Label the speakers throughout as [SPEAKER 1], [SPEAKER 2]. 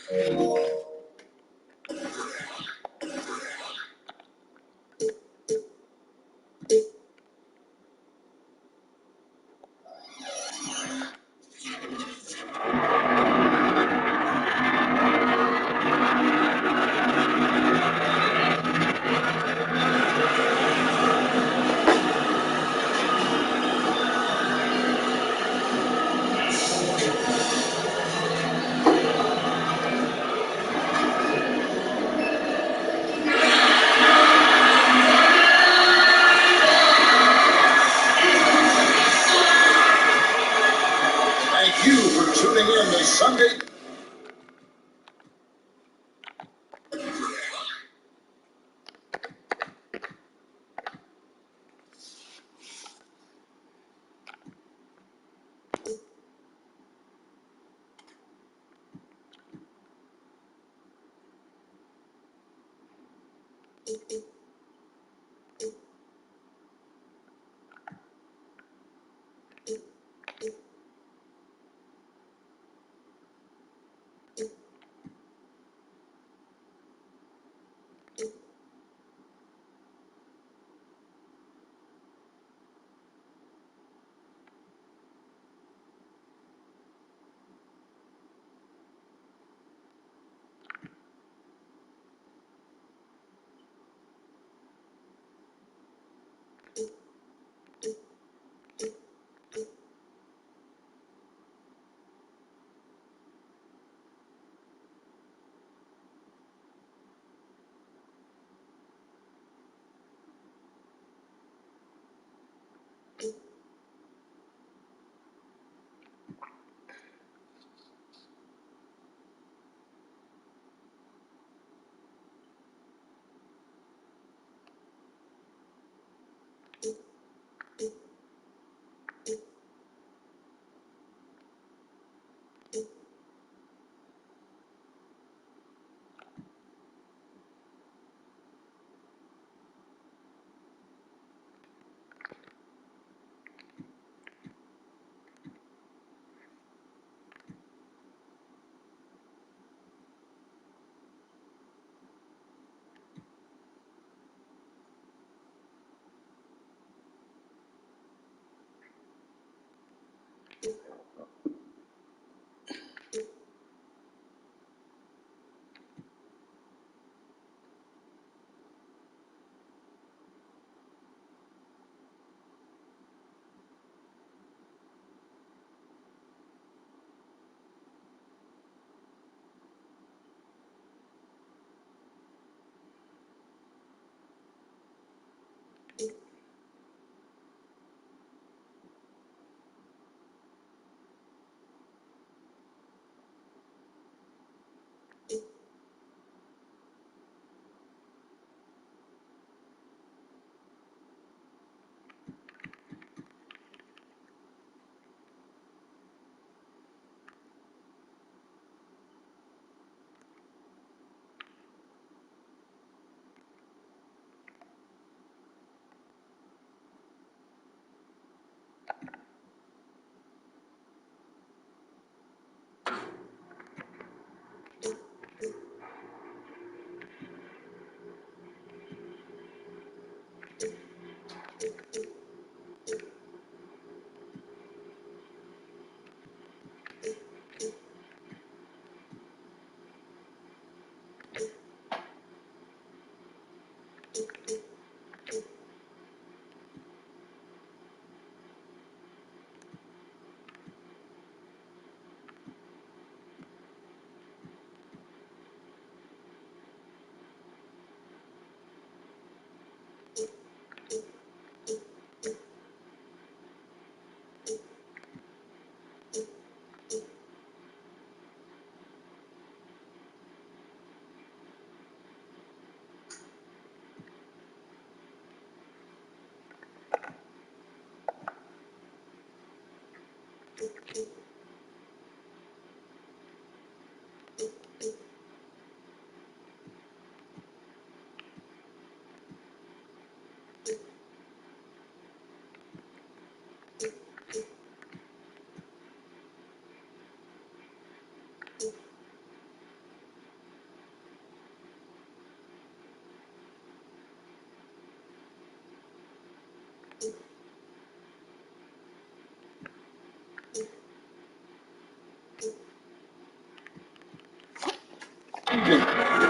[SPEAKER 1] Thank you for tuning in this Sunday.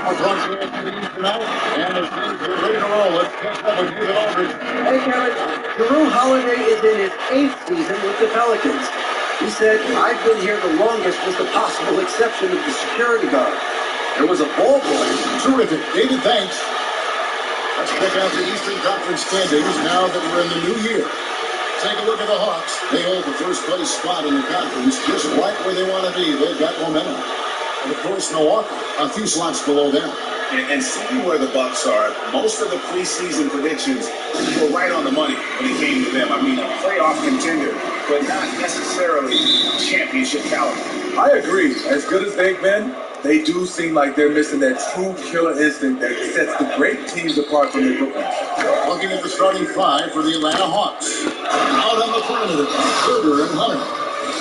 [SPEAKER 1] Across the afternoon tonight, and the Saints are ready to roll. Let's catch up with David Aldridge.
[SPEAKER 2] Hey, Kevin. Drew Holiday is in his 8th season with the Pelicans. He said, "I've been here the longest with the possible exception of the security guard. There was a ball boy."
[SPEAKER 1] Terrific. David, thanks. Let's check out the Eastern Conference standings now that we're in the new year. Take a look at the Hawks. They hold the first place spot in the conference, just right where they want to be. They've got momentum. And of course, Milwaukee, a few slots below them.
[SPEAKER 3] And seeing where the Bucks are, most of the preseason predictions were right on the money when it came to them. I mean, a playoff contender, but not necessarily championship caliber.
[SPEAKER 4] I agree. As good as they've been, they do seem like they're missing that true killer instinct that sets the great teams apart from their rookies.
[SPEAKER 1] Looking at the starting five for the Atlanta Hawks. Out on the perimeter, Herder and Hunter.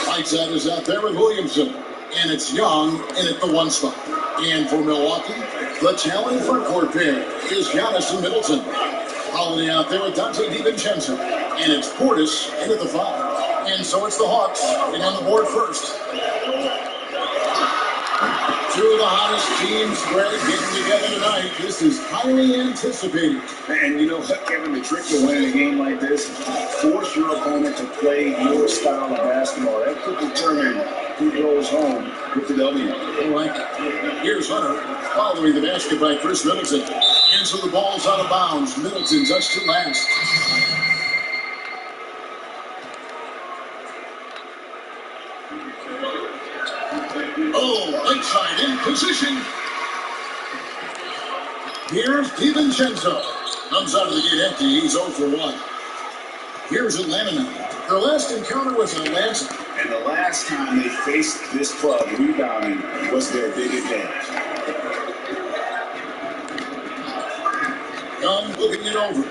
[SPEAKER 1] Whiteside is out there with Williamson. And it's Young in at the one spot. And for Milwaukee, the challenge front court pair is Giannis and Middleton. Holiday out there with Dante DiVincenzo. And it's Portis in at the 5. And so it's the Hawks getting on the board first. Two of the hottest teams, Greg, getting together tonight. This is highly anticipated.
[SPEAKER 3] And you know what, Kevin, the trick to winning a game like this, force your opponent to play your style of basketball. That could determine who goes home with the W.
[SPEAKER 1] I like it. Here's Hunter following the basket by Chris Middleton. And so the ball's out of bounds. Middleton just to last. Oh, Whiteside in position. Here's DiVincenzo. Comes out of the gate empty. He's 0 for 1. Here's Atlanta now. Their last encounter was in Atlanta.
[SPEAKER 3] And the last time they faced this club, rebounding was their big advantage.
[SPEAKER 1] Young looking it over.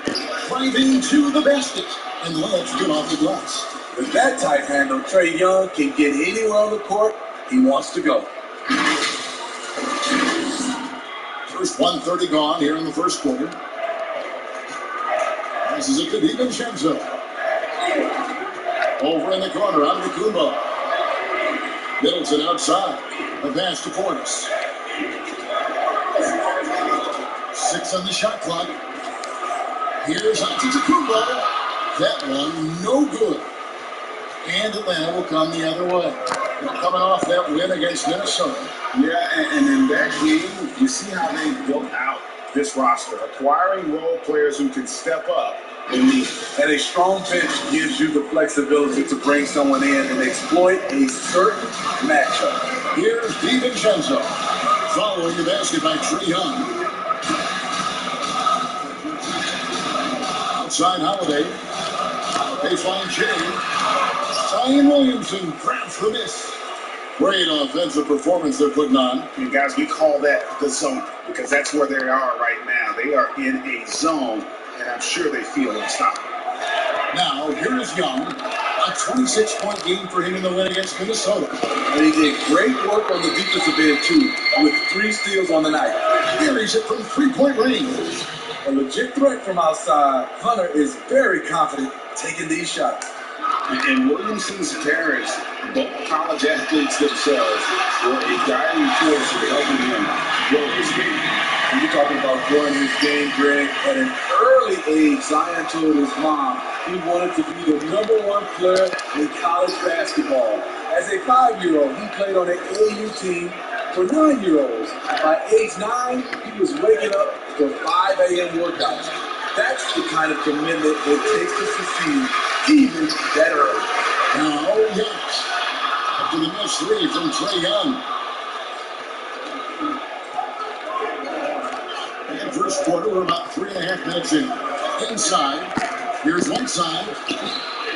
[SPEAKER 1] Driving to the basket. And let's get off the glass.
[SPEAKER 4] With that tight handle, Trae Young can get anywhere on the court he wants to go.
[SPEAKER 1] First 1:30 gone here in the first quarter. Passes it to DiVincenzo. Over in the corner, out of the Kumbo. Middleton outside. The pass to Portis. 6 on the shot clock. Here's Antetokounmpo. That one, no good. And Atlanta will come the other way. Coming off that win against Minnesota.
[SPEAKER 3] Yeah, and in that game, you see how they built out this roster, acquiring role players who can step up in need.
[SPEAKER 4] And a strong bench gives you the flexibility to bring someone in and exploit a certain matchup.
[SPEAKER 1] Here's DiVincenzo. Following the basket by Trae Young. Outside Holiday. Baseline change. Zion Williamson grabs the miss. Great offensive performance they're putting on.
[SPEAKER 3] And guys, we call that the zone because that's where they are right now. They are in a zone, and I'm sure they feel unstoppable.
[SPEAKER 1] Now, here is Young. A 26-point game for him in the win against Minnesota.
[SPEAKER 4] And he did great work on the defensive end, too, with 3 steals on the night.
[SPEAKER 1] Carries it from 3-point range.
[SPEAKER 4] A legit threat from outside. Hunter is very confident taking these shots.
[SPEAKER 3] And Williamson's parents, both college athletes themselves, were a guiding force in helping him grow his game.
[SPEAKER 4] When you're talking about growing his game, Greg, at an early age, Zion told his mom he wanted to be the #1 player in college basketball. As a 5-year-old, he played on an AAU team for 9-year-olds. By age 9, he was waking up for 5 a.m. workouts. That's the kind of commitment it takes to succeed, even that early.
[SPEAKER 1] Now, Young. After the missed 3 from Trae Young. And first quarter, we're about 3.5 minutes in. Inside, here's Whiteside.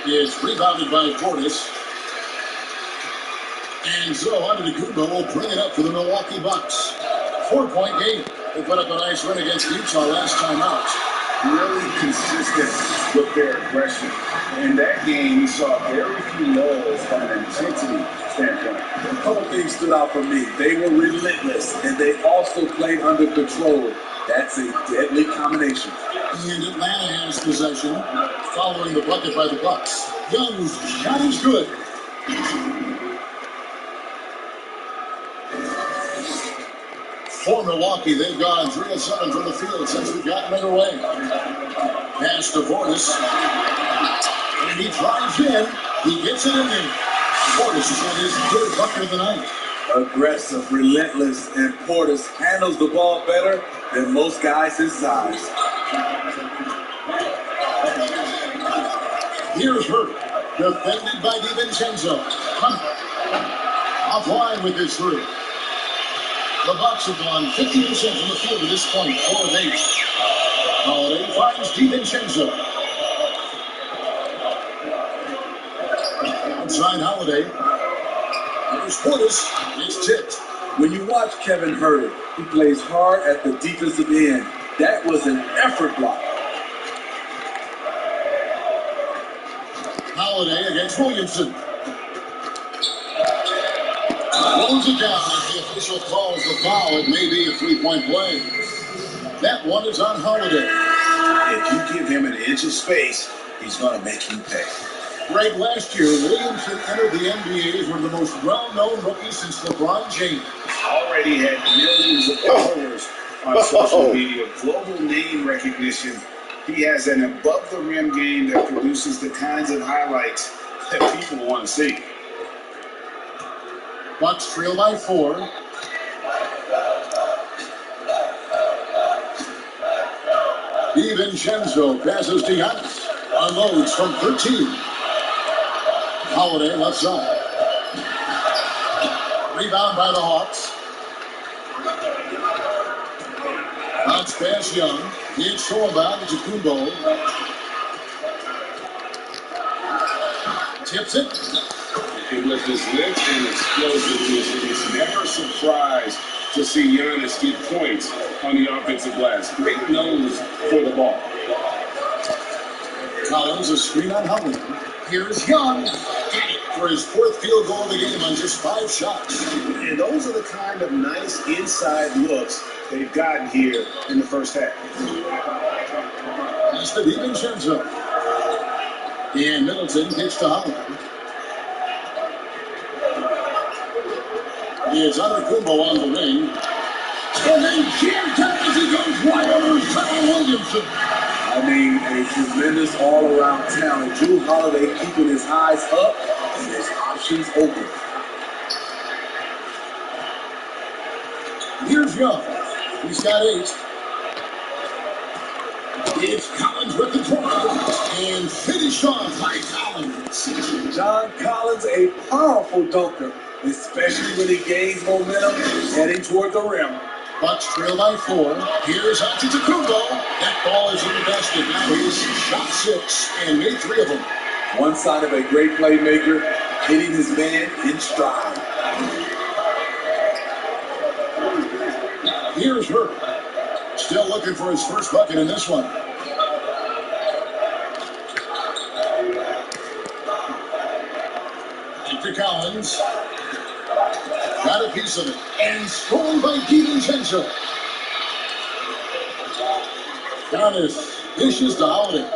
[SPEAKER 1] It's rebounded by Portis. And so Antetokounmpo will bring it up for the Milwaukee Bucks. 4-point game. They put up a nice win against Utah last time out.
[SPEAKER 3] Really consistent with their aggression. In that game, we saw very few lulls from an intensity standpoint.
[SPEAKER 4] A couple things stood out for me. They were relentless, and they also played under control. That's a deadly combination.
[SPEAKER 1] And Atlanta has possession, following the bucket by the Bucks. Young's shot is good. For Milwaukee, they've gone 3 of 7 from the field since we've gotten underway. Pass to Portis. And he drives in. He gets it in there. Portis has got his third bucket of the night.
[SPEAKER 4] Aggressive, relentless, and Portis handles the ball better than most guys his size.
[SPEAKER 1] Here's Hurt, defended by DiVincenzo. Hunter, offline with his three. The Bucks have gone 50% from the field at this point, 4 of 8. Holiday finds DiVincenzo. Outside Holiday. Here's Portis. It's tipped.
[SPEAKER 4] When you watch Kevin Herter, he plays hard at the defensive end. That was an effort block.
[SPEAKER 1] Holiday against Williamson. Rolls it down as the official calls the foul. It may be a 3-point play. That one is on Holiday.
[SPEAKER 3] If you give him an inch of space, he's going to make you pay.
[SPEAKER 1] Right last year, Williamson entered the NBA as one of the most well-known rookies since LeBron James.
[SPEAKER 3] Already had millions of followers on social media, global name recognition. He has an above-the-rim game that produces the kinds of highlights that people want to see.
[SPEAKER 1] Bucks trail by 4. DiVincenzo passes to Giannis. Unloads from 13. Holiday left side. Rebound by the Hawks. Bounce pass Young. It's Shorebound to Kumbo. Tips it.
[SPEAKER 5] With his length and explosiveness, it's never surprised to see Giannis get points on the offensive glass. Great nose for the ball.
[SPEAKER 1] Collins, a screen on Holiday. Here's Young. Got it for his 4th field goal of the game on just 5 shots.
[SPEAKER 3] And those are the kind of nice inside looks they've gotten here in the first half.
[SPEAKER 1] That's the DiVincenzo. And Middleton kicks to Holiday. It's Kumbo on the wing. And then jammed up as he goes wide over Zion Williamson.
[SPEAKER 4] I mean, a tremendous all-around talent. Jrue Holiday keeping his eyes up and his options open.
[SPEAKER 1] Here's Young. He's got 8. It's Collins with the drive. And finished off by Collins.
[SPEAKER 4] John Collins, a powerful dunker, especially when he gains momentum heading toward the rim.
[SPEAKER 1] Bucks trail by 4. Here's Antetokounmpo. That ball is in the basket. Now he's shot 6 and made 3 of them.
[SPEAKER 4] One sign of a great playmaker, hitting his man in stride.
[SPEAKER 1] Here's Hurt. Still looking for his first bucket in this one. To Collins. Got a piece of it. And scored by DiVincenzo. Giannis dishes to Holiday.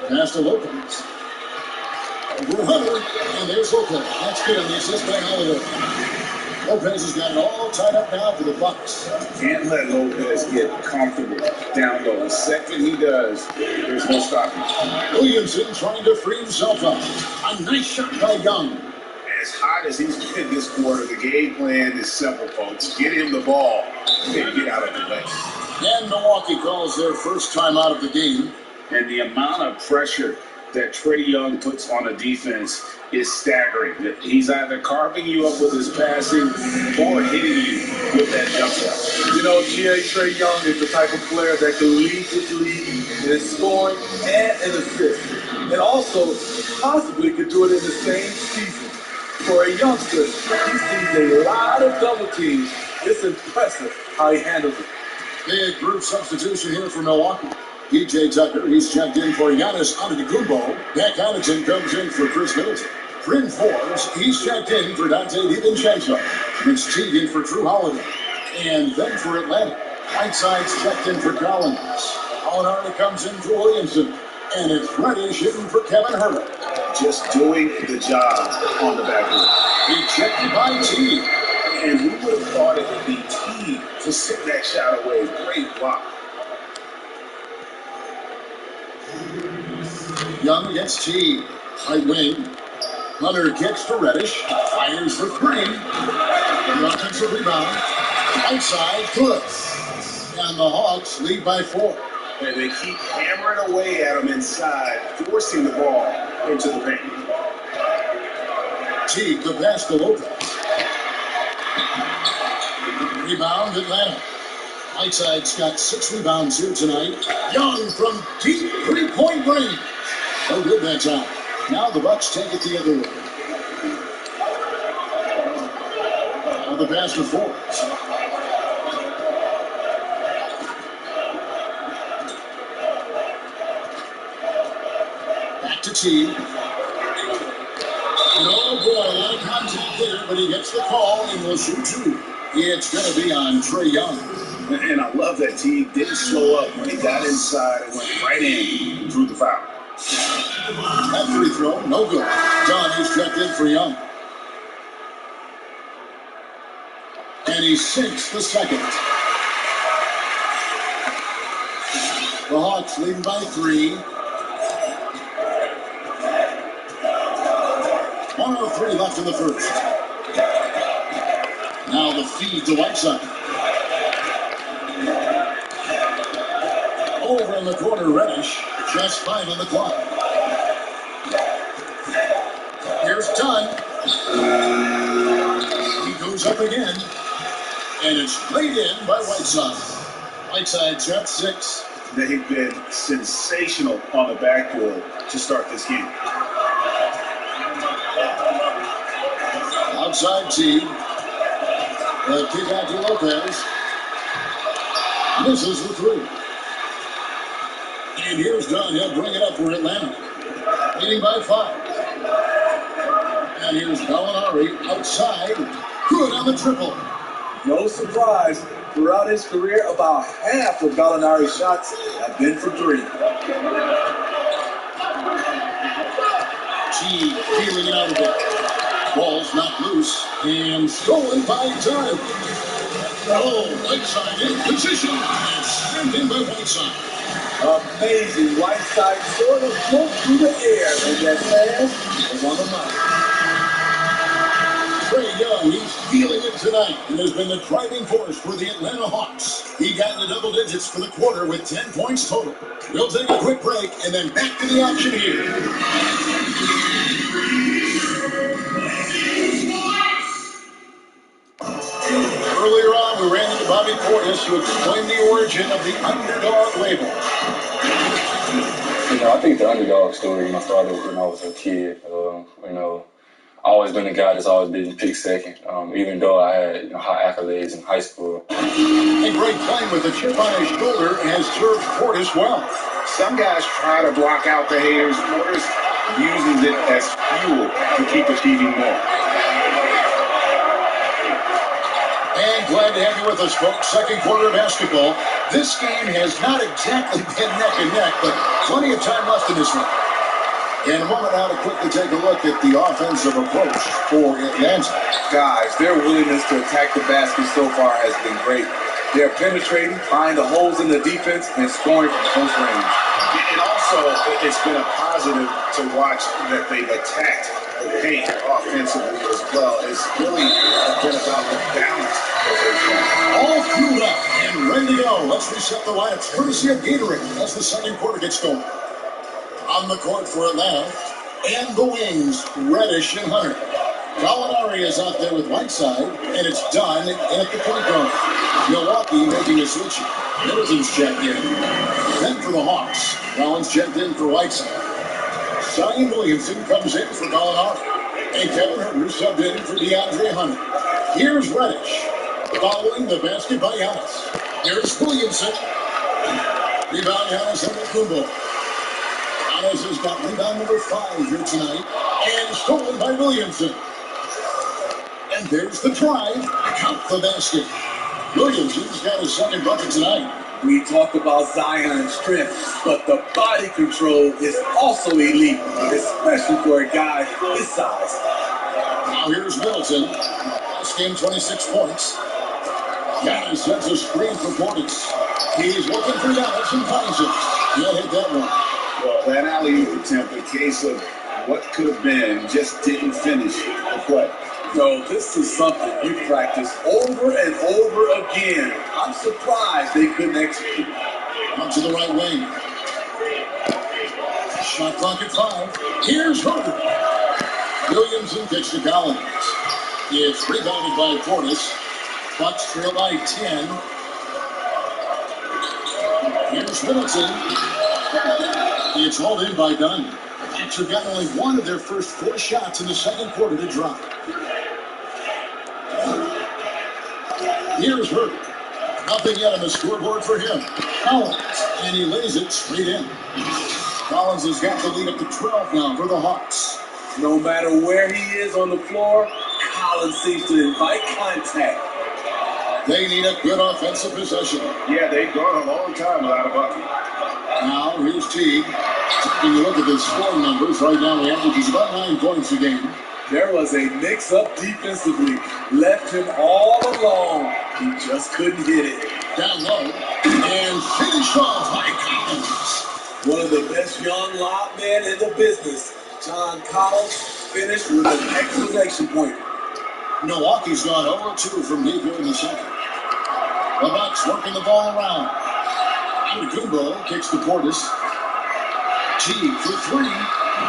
[SPEAKER 1] Pass to Lopez. Over Hunter. And there's Lopez. That's good on the assist by Holiday. Lopez has got it all tied up now for the Bucks.
[SPEAKER 5] Can't let Lopez get comfortable down low. The second he does, there's no stopping.
[SPEAKER 1] Williamson trying to free himself up. A nice shot by Young.
[SPEAKER 3] As hot as he's been this quarter, the game plan is simple, folks. Get him the ball and get out of the way.
[SPEAKER 1] And Milwaukee calls their first time out of the game.
[SPEAKER 5] And the amount of pressure that Trae Young puts on a defense is staggering. He's either carving you up with his passing or hitting you with that jump shot.
[SPEAKER 4] You know, Trae Young is the type of player that can lead his league in his scoring and in assists. And also possibly could do it in the same season. For a youngster, he sees a lot of double teams. It's impressive how he handles it.
[SPEAKER 1] Big group substitution here for Milwaukee. P.J. Tucker, he's checked in for Giannis Antetokounmpo. Matt Connaughton comes in for Chris Middleton. Bryn Forbes, he's checked in for Dante DiVincenzo. It's Teagan for Jrue Holiday. And then for Atlanta, Whiteside's checked in for Collins. Gallinari comes in for Williamson. And it's Reddish hitting for Kevin Herter.
[SPEAKER 3] just doing the job on the backboard.
[SPEAKER 1] Ejected by T.
[SPEAKER 3] And who would have thought it would be T to send that shot away? Great block.
[SPEAKER 1] Young gets T. High wing. Hunter kicks to Reddish. Fires for three. The offensive rebound. Outside, good. And the Hawks lead by 4.
[SPEAKER 3] And they keep hammering away at him inside, forcing the ball into the paint.
[SPEAKER 1] T. The pass to Lopez. Rebound, Atlanta. Whiteside's got 6 rebounds here tonight. Young from deep 3-point range. No good that time. Now the Bucks take it the other way. Now the pass to Forbes. Back to T. No boy, a lot of contact there, but he gets the call and will shoot 2. It's going to be on Trey Young.
[SPEAKER 3] And I love that T didn't slow up when he got inside and went right in through the foul.
[SPEAKER 1] That free throw, no good. Dunn is checked in for Young. And he sinks the second. The Hawks leading by 3. 1:03 left in the first. Now the feed to Whiteside. Over in the corner, Reddish. Just 5 on the clock. Here's Dunn. He goes up again. And it's laid in by Whiteside. Whiteside's got 6.
[SPEAKER 3] They've been sensational on the backboard to start this game.
[SPEAKER 1] Outside T. The kick out to Lopez. Misses the 3. And here's Dunn. He'll bring it up for Atlanta. Leading by 5. And here's Gallinari outside. Good on the triple.
[SPEAKER 4] No surprise, throughout his career, about half of Gallinari's shots have been for 3.
[SPEAKER 1] T feeling it out a bit. Ball's knocked loose and stolen by Dunn. Oh, Whiteside in position and slammed in by Whiteside.
[SPEAKER 4] Amazing. Whiteside sort of float through the air, and that pass was on the money.
[SPEAKER 1] Trey Young, he's feeling it tonight and has been the driving force for the Atlanta Hawks. He got into double digits for the quarter with 10 points total. We'll take a quick break and then back to the action here. Earlier on, we ran into Bobby Portis, who explained the origin of the underdog label.
[SPEAKER 6] I think the underdog story started when I was a kid. Always been a guy that's always been picked second, even though I had high accolades in high school.
[SPEAKER 1] And Greg playing with a chip on his shoulder has served Portis well.
[SPEAKER 3] Some guys try to block out the haters. Portis uses it as fuel to keep achieving more.
[SPEAKER 1] And glad to have you with us, folks. Second quarter of basketball. This game has not exactly been neck and neck, but plenty of time left in this one. In a moment now to quickly take a look at the offensive approach for Atlanta.
[SPEAKER 4] Guys, their willingness to attack the basket so far has been great. They're penetrating, finding the holes in the defense, and scoring from close range.
[SPEAKER 3] And also, it's been a positive to watch that they've attacked the paint offensively as well. It's really been about the balance that they've shown.
[SPEAKER 1] All fueled up and ready to go. Let's reset the lineups courtesy of Gatorade as the second quarter gets going. On the court for Atlanta, and the wings, Reddish and Hunter. Gallinari is out there with Whiteside, and it's Dunn in at the point guard. Milwaukee making a switch. Middleton's checked in. Then for the Hawks, Collins checked in for Whiteside. Zion Williamson comes in for Gallinari. And Kevin Herter subbed in for DeAndre Hunter. Here's Reddish, following the basket by Giannis. Here's Williamson. Rebound Giannis and Kumbo. Giannis has got rebound number 5 here tonight, and stolen by Williamson. And there's the drive. Count the basket. Williamson's got his second bucket tonight.
[SPEAKER 4] We talked about Zion's strength, but the body control is also elite, especially for a guy his size.
[SPEAKER 1] Now here's Middleton. Last game, 26 points. Giannis sets a screen for Portis. He's looking for Giannis and finds it. He'll hit that one.
[SPEAKER 3] Well, that alley-oop attempt, a case of what could have been, just didn't finish the play.
[SPEAKER 4] So this is something you practice over and over again. I'm surprised they couldn't execute.
[SPEAKER 1] Out to the right wing. Shot clock at 5. Here's Herder. Williamson kicks to Collins. It's rebounded by Portis. Bucks trail by 10. Here's Middleton. It's hauled in by Dunn. The Bucks have gotten only one of their first 4 shots in the second quarter to drop. Here's Herder. Nothing yet on the scoreboard for him. Collins, and he lays it straight in. Collins has got the lead up to 12 now for the Hawks.
[SPEAKER 4] No matter where he is on the floor, Collins seems to invite contact.
[SPEAKER 1] They need a good offensive possession.
[SPEAKER 3] Yeah, they've gone a long time without a bucket.
[SPEAKER 1] Now, here's Teague. Taking a look at the scoring numbers. Right now, he averages about 9 points a game.
[SPEAKER 4] There was a mix-up defensively. Left him all alone. He just couldn't hit it.
[SPEAKER 1] Down low. And finished off by Collins.
[SPEAKER 4] One of the best young lob men in the business. John Collins finished with an exclamation point.
[SPEAKER 1] Milwaukee's gone 0-2 from deep here in the second. The Bucks working the ball around. Antetokounmpo kicks to Portis. Teague for 3.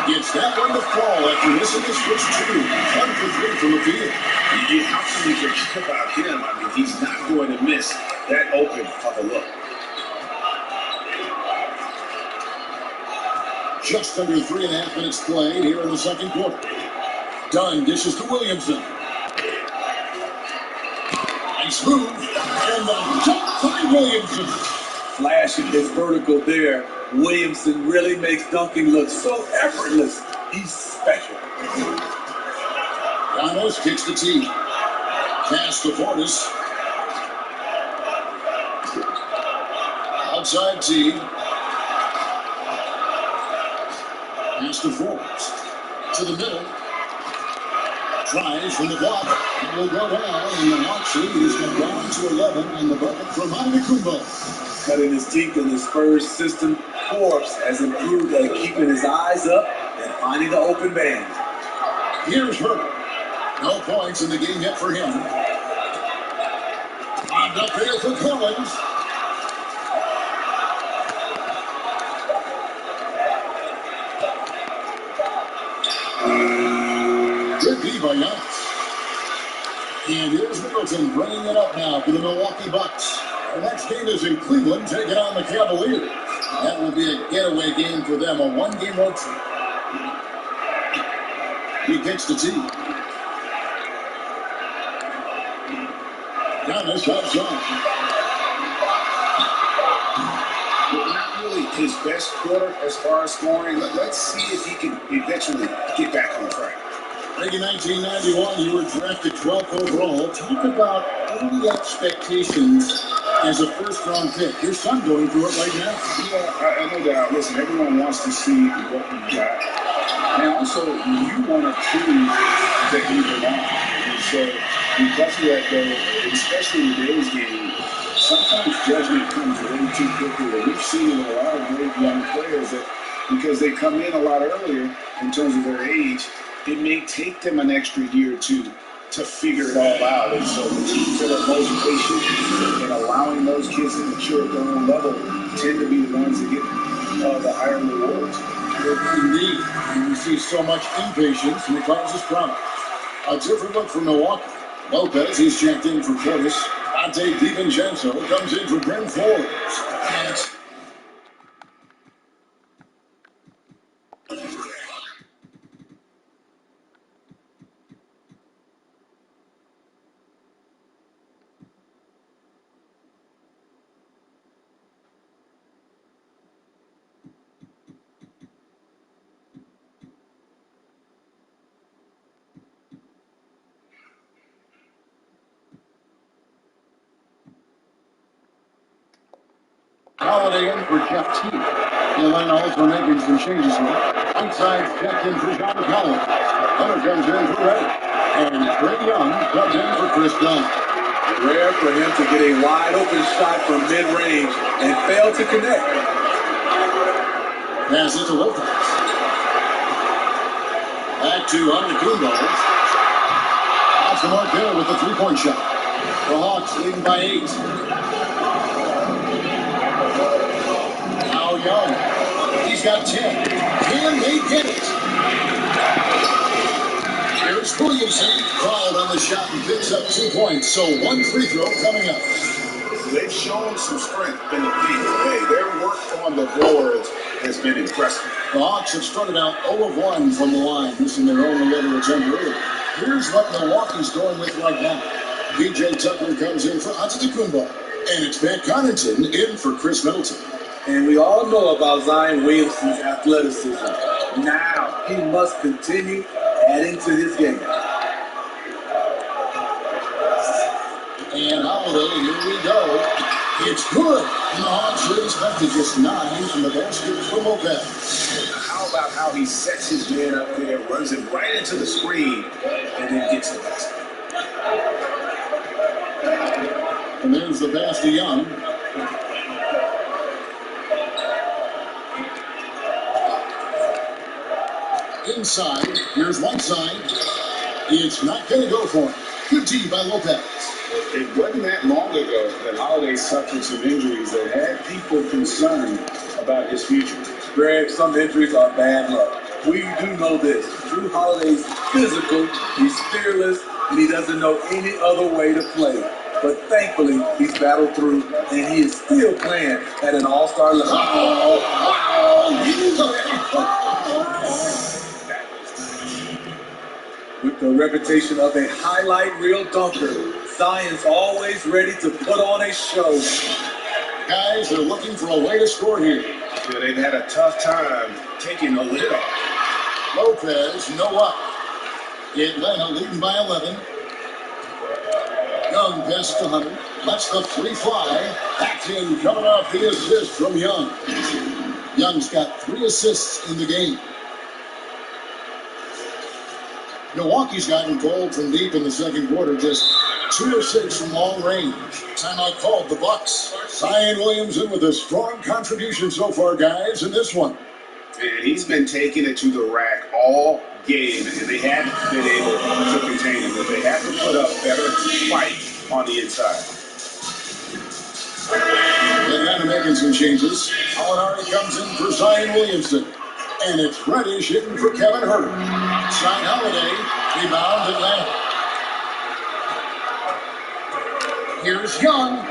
[SPEAKER 1] Gets that one to fall after missing his first 2. 1 for 3 from the field.
[SPEAKER 3] How can you forget about him? I mean, he's not going to miss that open of a look.
[SPEAKER 1] Just under 3.5 minutes played here in the second quarter. Dunn dishes to Williamson. Nice move. And the dunk by Williamson.
[SPEAKER 4] Flashing his vertical there. Williamson really makes dunking look so effortless. He's special.
[SPEAKER 1] Giannis kicks the tee. Pass to Portis. Outside tee. Pass to Forbes. To the middle. Tries from the block. It will go down, and the Hawks lead has come down to 11, and the bucket from Antetokounmpo.
[SPEAKER 4] Cutting his teeth in the Spurs system, Forbes has improved at keeping his eyes up and finding the open man.
[SPEAKER 1] Here's Herder. No points in the game yet for him. And up there for Collins. Good D by Giannis. And here's Middleton bringing it up now for the Milwaukee Bucks. Our next game is in Cleveland, taking on the Cavaliers. That will be a getaway game for them, a 1-game road trip. He kicks the tee. Giannis hops on.
[SPEAKER 3] Not really his best quarter as far as scoring. Let's see if he can eventually get back on track.
[SPEAKER 1] Back in 1991, you were drafted 12th overall. Talk about early expectations as a first-round pick. Your son going through it right now.
[SPEAKER 3] Yeah, I know that. Listen, everyone wants to see what you got. And also, you want to prove that you belong. And so, because of that, though, especially in today's game, sometimes judgment comes way too quickly. And we've seen it in a lot of great young players that, because they come in a lot earlier in terms of their age, it may take them an extra year or two to figure it all out. And so the teams that are most patient and allowing those kids to mature at their own level tend to be the ones that get the higher rewards.
[SPEAKER 1] Indeed. And we see so much impatience, and it causes problems. A different look from Milwaukee. Lopez, he's checked in for Portis. Ante DiVincenzo comes in for Bryn Forbes. And it's Holiday in for Jeff T. Atlanta also making some changes here. Outside checked in for John Collins. Hunter comes in for Reddy. And Trey Young comes in for Chris Dunn.
[SPEAKER 4] Rare for him to get a wide open shot from mid-range and fail to connect.
[SPEAKER 1] Pass it to Lopez. Back to Antetokounmpo. Off the mark there with the three-point shot. The Hawks leading by 8. Now Young. He's got 10. Can they get it? Here's Williamson. Fouled on the shot and picks up 2 points. So 1 free throw coming up.
[SPEAKER 3] They've shown some strength in the paint today. Their work on the boards has been impressive.
[SPEAKER 1] The Hawks have started out 0 of 1 from the line, missing their only other attempt earlier. Here's what Milwaukee's going with right now. PJ Tucker comes in for Antetokounmpo. And it's Pat Connaughton in for Chris Middleton.
[SPEAKER 4] And we all know about Zion Williamson's athleticism. Now he must continue adding to his game.
[SPEAKER 1] And Holiday, here we go. It's good. And the Hawks raise back to just 9 from the basket for Lopez.
[SPEAKER 3] How about how he sets his man up there, runs him right into the screen, and then gets the basket.
[SPEAKER 1] And there's the pass to Young. Inside, here's Whiteside. It's not going to go for him. Good D by Lopez.
[SPEAKER 5] It wasn't that long ago that Holiday suffered some injuries that had people concerned about his future.
[SPEAKER 4] Greg, some injuries are bad luck. We do know this. Drew Holiday's physical, he's fearless, and he doesn't know any other way to play. But thankfully, he's battled through, and he is still playing at an all-star level. With the reputation of a highlight reel dunker, Zion's always ready to put on a show.
[SPEAKER 1] Guys are looking for a way to score here.
[SPEAKER 3] Yeah, they've had a tough time taking the lid off.
[SPEAKER 1] Lopez, no up. Atlanta leading by 11. Young passes to Hunter. Lets the 3 fly. Back in, coming off the assist from Young. Young's got 3 assists in the game. Milwaukee's gotten cold from deep in the second quarter, just 2 of 6 from long range. Timeout called the Bucks. Zion Williamson with a strong contribution so far, guys, in this one.
[SPEAKER 3] And he's been taking it to the rack all game, and they haven't been able to contain him. But they have to put up better fight on the inside.
[SPEAKER 1] Atlanta making some changes. Alinari comes in for Zion Williamson. And it's Reddish hitting for Kevin Herter. Zion Holiday, rebound Atlanta. Here's Young.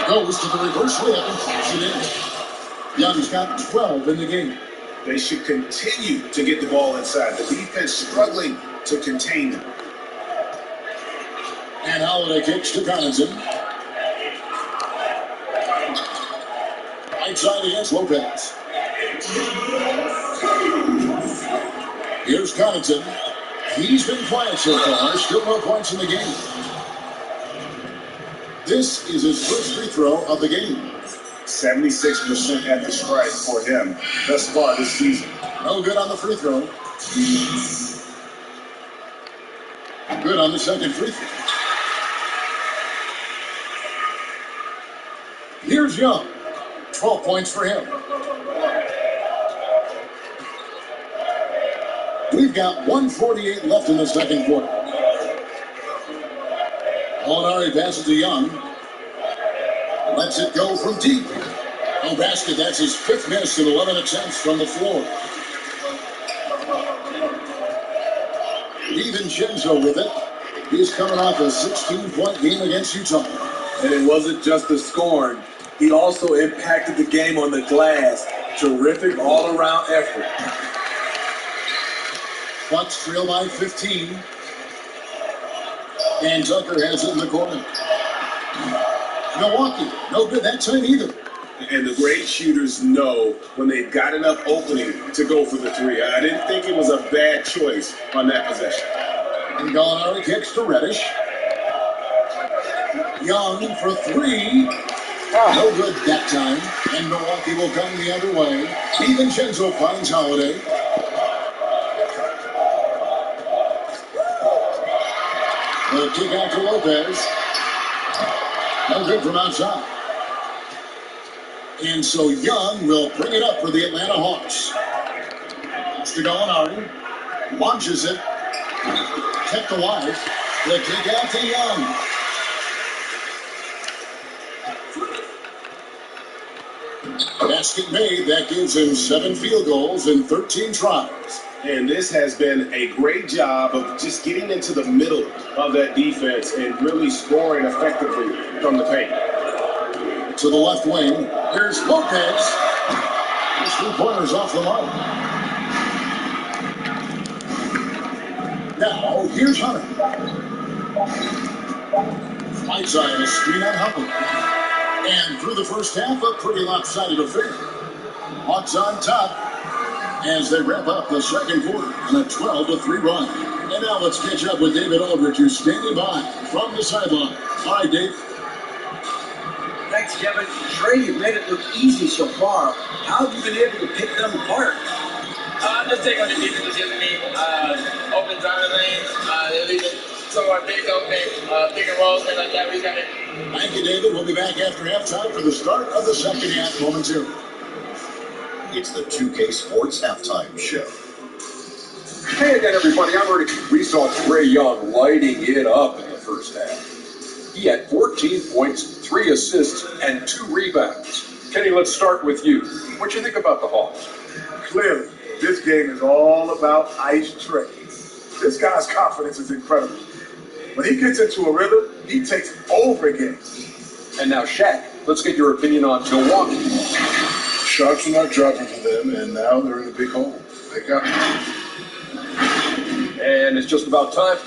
[SPEAKER 1] Goes to the reverse layup and puts it in. Young's got 12 in the game.
[SPEAKER 3] They should continue to get the ball inside. The defense struggling to contain them.
[SPEAKER 1] And Holiday kicks to Connaughton. Right side against Lopez. Here's Connaughton. He's been quiet so far. Still no points in the game. This is his first free throw of the game.
[SPEAKER 3] 76% at the strike for him thus far this season.
[SPEAKER 1] No good on the free throw. Good on the second free throw. Here's Young. 12 points for him. We've got 1:48 left in the second quarter. Alinari passes to Young. Lets it go from deep. No basket. That's his 5th miss in 11 attempts from the floor. DiVincenzo with it. He's coming off a 16-point game against Utah.
[SPEAKER 4] And it wasn't just the scoring. He also impacted the game on the glass. Terrific all-around effort.
[SPEAKER 1] Bucks trail by 15. And Tucker has it in the corner. Milwaukee, no good that time either.
[SPEAKER 3] And the great shooters know when they've got enough opening to go for the 3. I didn't think it was a bad choice on that possession.
[SPEAKER 1] And Gallinari kicks to Reddish. Young for 3. No good that time, and Milwaukee will come the other way. DiVincenzo finds Holiday. The kick out to Lopez. No good from outside. And so Young will bring it up for the Atlanta Hawks. It's to Gallinari. Launches it. Kept alive. The kick out to Young. Basket made. That gives him 7 field goals in 13 tries.
[SPEAKER 5] And this has been a great job of just getting into the middle of that defense and really scoring effectively from the paint.
[SPEAKER 1] To the left wing, here's Lopez. His 3-pointers off the mark. Now, here's Hunter. Right side, a screen on Hunter. And through the first half, a pretty lopsided affair. Hawks on top as they wrap up the second quarter in a 12-3 run. And now let's catch up with David Aldridge, who's standing by from the sideline. All right, Dave.
[SPEAKER 2] Thanks, Kevin. Trey, you've made it look easy so far. How have you been able to pick them apart?
[SPEAKER 7] Just take on the defense is giving me open driving lanes. They're leaving some of our bigs open, pick and rolls, things like that. We got it.
[SPEAKER 1] Thank you, David. We'll be back after halftime for the start of the second half momentarily. It's the 2K Sports Halftime Show.
[SPEAKER 8] Hey again, everybody. I'm Ernie. We saw Trae Young lighting it up in the first half. He had 14 points, 3 assists, and 2 rebounds. Kenny, let's start with you. What you think about the Hawks?
[SPEAKER 4] Clearly, this game is all about Ice Trae. This guy's confidence is incredible. When he gets into a rhythm, he takes over games.
[SPEAKER 8] And now, Shaq, let's get your opinion on Milwaukee.
[SPEAKER 9] Shots are not dropping for them, and now they're in a big hole. They got it.
[SPEAKER 8] And it's just about time.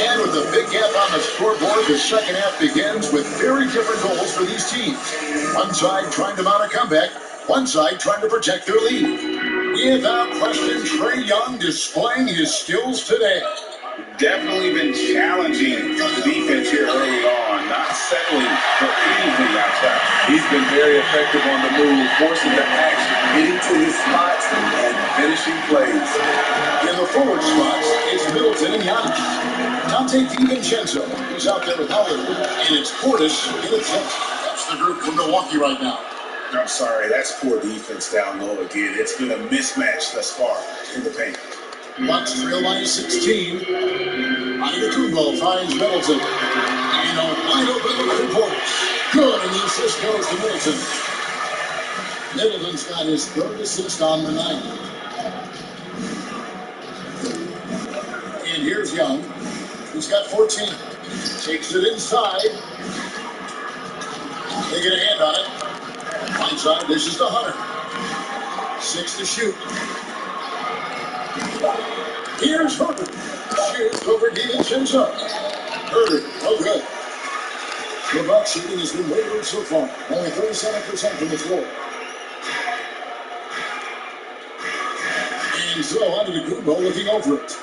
[SPEAKER 1] And with a big gap on the scoreboard, the second half begins with very different goals for these teams. One side trying to mount a comeback, one side trying to protect their lead. Without question, Trae Young displaying his skills today.
[SPEAKER 5] Definitely been challenging the defense here early on, not settling for anything outside.
[SPEAKER 4] He's been very effective on the move, forcing the action, getting to his spots, and finishing plays.
[SPEAKER 1] In the forward spots, it's Middleton and Giannis. Dante DiVincenzo is out there with Howard, and it's Portis in the 10th. That's the group from Milwaukee right now.
[SPEAKER 5] I'm sorry, that's poor defense down low again. It's been a mismatch thus far in the paint.
[SPEAKER 1] Bucks trail by 16. Antetokounmpo finds Middleton. And a wide open look for Portis. Good, and the assist goes to Middleton. Middleton's got his 3rd assist on the night. And here's Young. He's got 14. Takes it inside. They get a hand on it. Right side, this is the Hunter. 6 to shoot. Here's Herbert. Shoots over DiVincenzo. Herbert, no good. The Bucks shooting has been wavered so far. Only 37% from the floor. And so Antetokounmpo looking over it.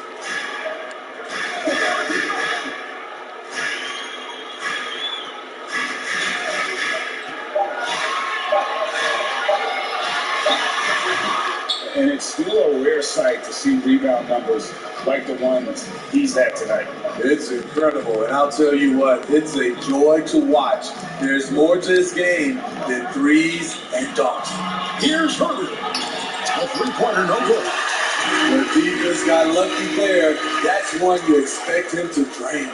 [SPEAKER 5] And it's still a rare sight to see rebound numbers like the ones he's had tonight.
[SPEAKER 4] It's incredible, and I'll tell you what, it's a joy to watch. There's more to this game than threes and dunks.
[SPEAKER 1] Here's Herbert. A 3-pointer, no good.
[SPEAKER 4] The defense got lucky there. That's one you expect him to drain.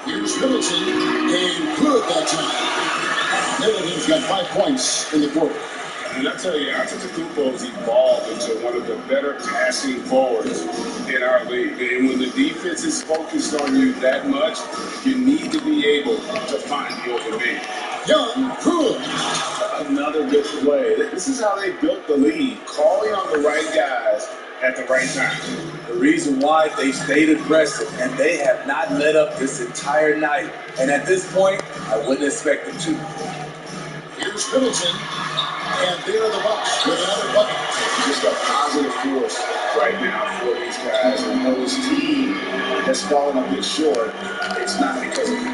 [SPEAKER 1] Here's Middleton, and good that time. Middleton's got 5 points in the quarter.
[SPEAKER 5] And I tell you, Antetokounmpo has evolved into one of the better passing forwards in our league. And when the defense is focused on you that much, you need to be able to find the open man.
[SPEAKER 1] Young, good.
[SPEAKER 5] Another good play. This is how they built the lead, calling on the right guys at the right time.
[SPEAKER 4] The reason why they stayed aggressive, and they have not let up this entire night. And at this point, I wouldn't expect them to.
[SPEAKER 1] Here's Middleton. And there are the Bucks with another bucket.
[SPEAKER 3] Just a positive force right now for these guys. And though his team has fallen a bit short, it's not because of him.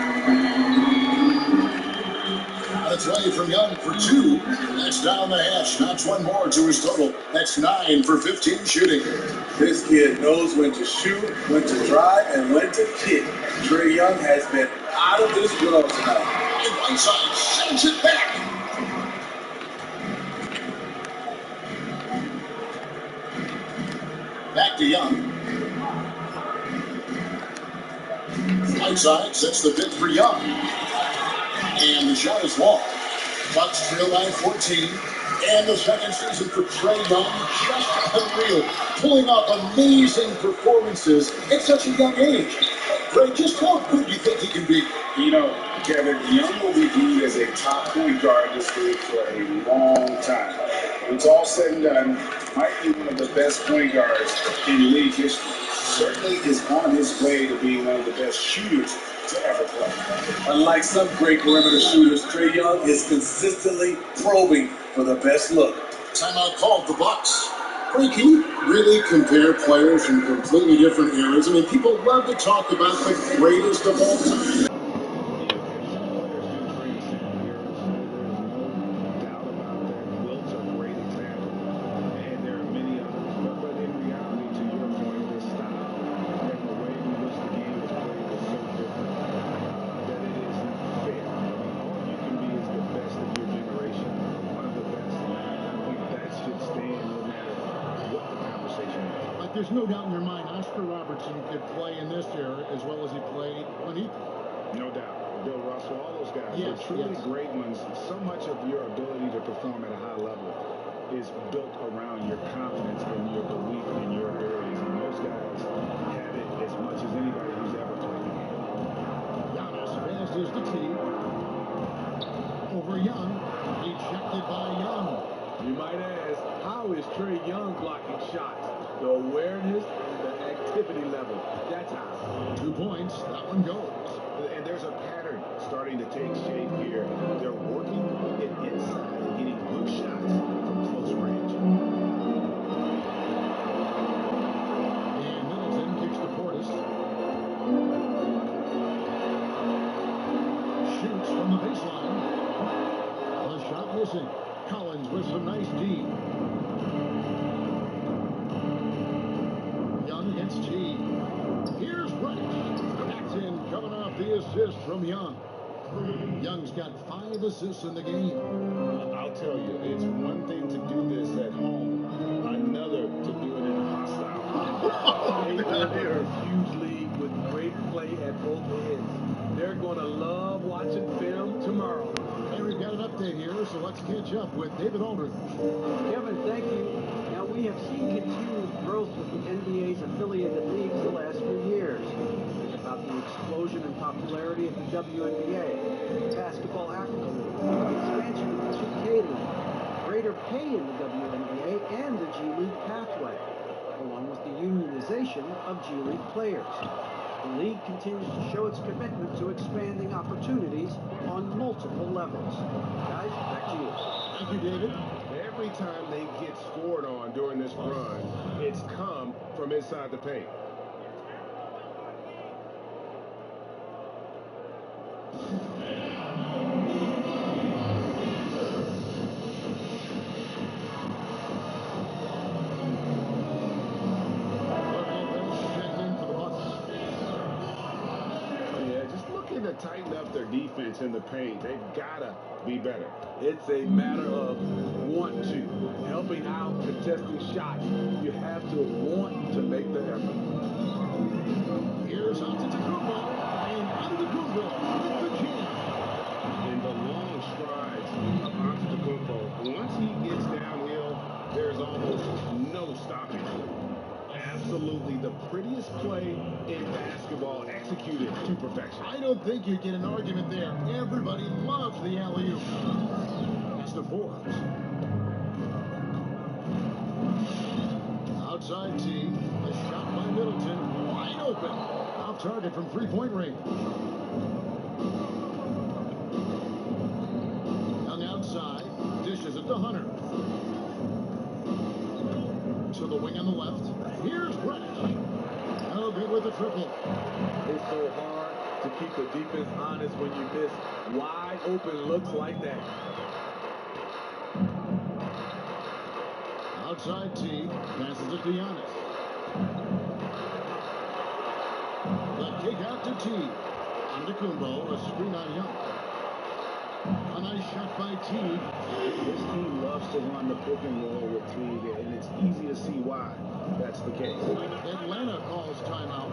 [SPEAKER 1] On its way from Young for 2. That's down the hash. Knocks one more to his total. That's 9 for 15 shooting.
[SPEAKER 4] This kid knows when to shoot, when to drive, and when to kick. Trae Young has been out of this world tonight.
[SPEAKER 1] And Whiteside sends it back. Back to Young. Whiteside sets the pick for Young. And the shot is long. Bucks trail by 14. And the second season for Trae Young, just unreal. Pulling off amazing performances at such a young age. Ray, just how good do you think he can be?
[SPEAKER 3] You know, Kevin, Young will be viewed as a top point guard in this league for a long time. When it's all said and done, might be one of the best point guards in league history. Certainly is on his way to being one of the best shooters to ever play.
[SPEAKER 4] Unlike some great perimeter shooters, Trae Young is consistently probing for the best look.
[SPEAKER 1] Timeout called the Bucks. Ray, can you really compare players from completely different eras? I mean, people love to talk about the greatest of all time. There's no doubt in your mind Oscar Robertson could play in this era as well as he played when he played.
[SPEAKER 5] No doubt. Bill Russell, all those guys,
[SPEAKER 1] Yes,
[SPEAKER 5] they're truly
[SPEAKER 1] yes.
[SPEAKER 5] great ones. So much of your ability to perform at a high level is built around your confidence and your belief in your abilities. And those guys have it as much as anybody who's ever played the game.
[SPEAKER 1] Giannis passes the tee. Over Young. Ejected by Young.
[SPEAKER 10] You might ask, how is Trae Young blocking shots? The awareness and the activity level. That's how.
[SPEAKER 1] 2 points. That one goes.
[SPEAKER 5] And there's a pattern starting to take shape here. They're working it inside and getting good shots from close range.
[SPEAKER 1] And Middleton kicks to Portis. Shoots from the baseline. The shot missing. Collins with some nice D. Young against T. Here's Bright. That's in, coming off the assist from Young. Young's got 5 assists in the game.
[SPEAKER 5] I'll tell you, it's one thing to do this at home, another to do it in a hostile.
[SPEAKER 10] They're a huge league with great play at both ends. They're going to love watching film tomorrow.
[SPEAKER 1] And we've got an update here, so let's catch up with David Aldridge.
[SPEAKER 2] Kevin, thank you. Now, we have seen continued growth with the NBA's affiliated leagues the last few years. Think about the explosion in popularity of the WNBA, Basketball Africa League, the expansion of the 2K League, greater pay in the WNBA, and the G League pathway, along with the unionization of G League players. The league continues to show its commitment to expanding opportunities on multiple levels. Guys, back to you.
[SPEAKER 1] Thank you, David.
[SPEAKER 5] Every time they get scored on during this run, it's come from inside the paint. To tighten up their defense in the paint, they've got to be better.
[SPEAKER 10] It's a matter of want to. Helping out, contesting shots. You have to want to make the effort.
[SPEAKER 1] Here's Antetokounmpo, and Antetokounmpo with the jam.
[SPEAKER 5] In the long strides of Antetokounmpo, once he gets downhill, there's almost no stopping him. Absolutely the prettiest play in basketball, executed to perfection.
[SPEAKER 1] I don't think you get an argument there. Everybody loves the alley-oop. That's the Forbes. Outside T. A shot by Middleton. Wide open. Off target from three-point range. Young outside. Dishes it to Hunter. on the left. Here's Reddish. No good with the triple.
[SPEAKER 10] It's so hard to keep the defense honest when you miss wide open looks like that.
[SPEAKER 1] Outside Teague passes it to Giannis. The kick out to Teague. Antetokounmpo, a screen on Young. A nice shot by Teague.
[SPEAKER 11] This team loves to run the pick and roll with Teague, and it's easy to see why that's the case.
[SPEAKER 1] Atlanta calls timeout.